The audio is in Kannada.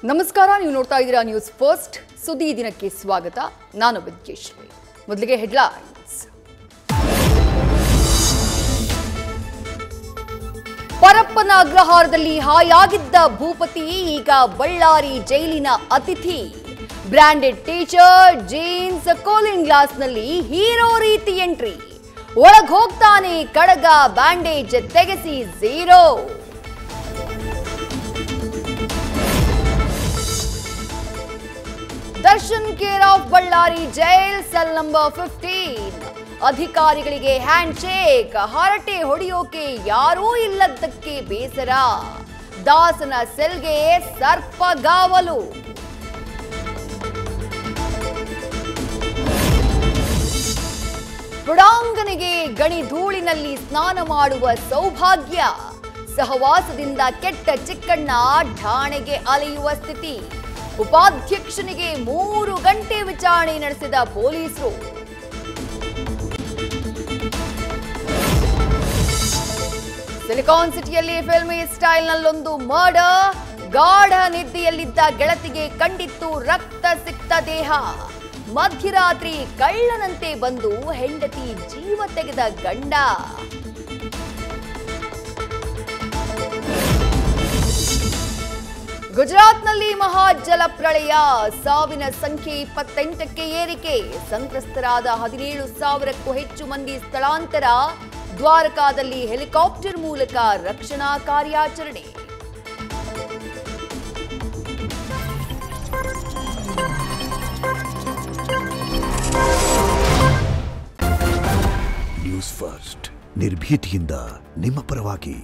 ನಮಸ್ಕಾರ, ನೀವು ನೋಡ್ತಾ ಇದ್ದೀರಾ ನ್ಯೂಸ್ ಫಸ್ಟ್. ಸುದ್ದಿ ದಿನಕ್ಕೆ ಸ್ವಾಗತ. ನಾನು ವಿದ್ಯೇಶ್ವರಿ. ಮೊದಲಿಗೆ ಹೆಡ್ಲೈನ್ಸ್. ಪರಪ್ಪನ ಅಗ್ರಹಾರದಲ್ಲಿ ಹಾಯಾಗಿದ್ದ ಭೂಪತಿ ಈಗ ಬಳ್ಳಾರಿ ಜೈಲಿನ ಅತಿಥಿ. Branded T shirt, jeans, cooling ಗ್ಲಾಸ್ನಲ್ಲಿ ಹೀರೋ ರೀತಿ ಎಂಟ್ರಿ. ಒಳಗ್ ಹೋಗ್ತಾನೆ ಕಡಗ ಬ್ಯಾಂಡೇಜ್ ತೆಗೆಸಿ zero. Darshan care of Ballari jail, cell number 15. ಅಧಿಕಾರಿಗಳಿಗೆ ಹ್ಯಾಂಡ್ ಶೇಕ್, ಹರಟೆ ಹೊಡೆಯೋಕೆ ಯಾರೂ ಇಲ್ಲದಕ್ಕೆ ಬೇಸರ. ದಾಸನ ಸೆಲ್ಗೆ ಸರ್ಪಗಾವಲು. ಕ್ರೀಡಾಂಗನೆಗೆ ಗಣಿ ಧೂಳಿನಲ್ಲಿ ಸ್ನಾನ ಮಾಡುವ ಸೌಭಾಗ್ಯ. ಸಹವಾಸದಿಂದ ಕೆಟ್ಟ ಚಿಕ್ಕಣ್ಣ ಠಾಣೆಗೆ ಅಲೆಯುವ ಸ್ಥಿತಿ. ಉಪಾಧ್ಯಕ್ಷನಿಗೆ 3 ಗಂಟೆ ವಿಚಾರಣೆ ನಡೆಸಿದ ಪೊಲೀಸರು. ಸಿಲಿಕಾನ್ ಸಿಟಿಯಲ್ಲಿ ಫಿಲ್ಮಿ ಸ್ಟೈಲ್ನಲ್ಲೊಂದು ಮರ್ಡರ್. ಗಾಢ ನಿದ್ದೆಯಲ್ಲಿದ್ದ ಗೆಳತಿಗೆ ಕಂಡಿತ್ತು ರಕ್ತ ಸಿಕ್ತ ದೇಹ. ಮಧ್ಯರಾತ್ರಿ ಕಳ್ಳನಂತೆ ಬಂದು ಹೆಂಡತಿ ಜೀವ ತೆಗೆದ ಗಂಡ. ಗುಜರಾತ್ನಲ್ಲಿ ಮಹಾ ಜಲಪ್ರಳಯ, ಸಾವಿನ ಸಂಖ್ಯೆ 28ಕ್ಕೆ ಏರಿಕೆ. ಸಂತ್ರಸ್ತರಾದ 17,000ಕ್ಕೂ ಹೆಚ್ಚು ಮಂದಿ ಸ್ಥಳಾಂತರ. ದ್ವಾರಕಾದಲ್ಲಿ ಹೆಲಿಕಾಪ್ಟರ್ ಮೂಲಕ ರಕ್ಷಣಾ ಕಾರ್ಯಾಚರಣೆ. ನ್ಯೂಸ್ ಫಸ್ಟ್, ನಿರ್ಭೀತಿಯಿಂದ ನಿಮ್ಮ ಪರವಾಗಿ.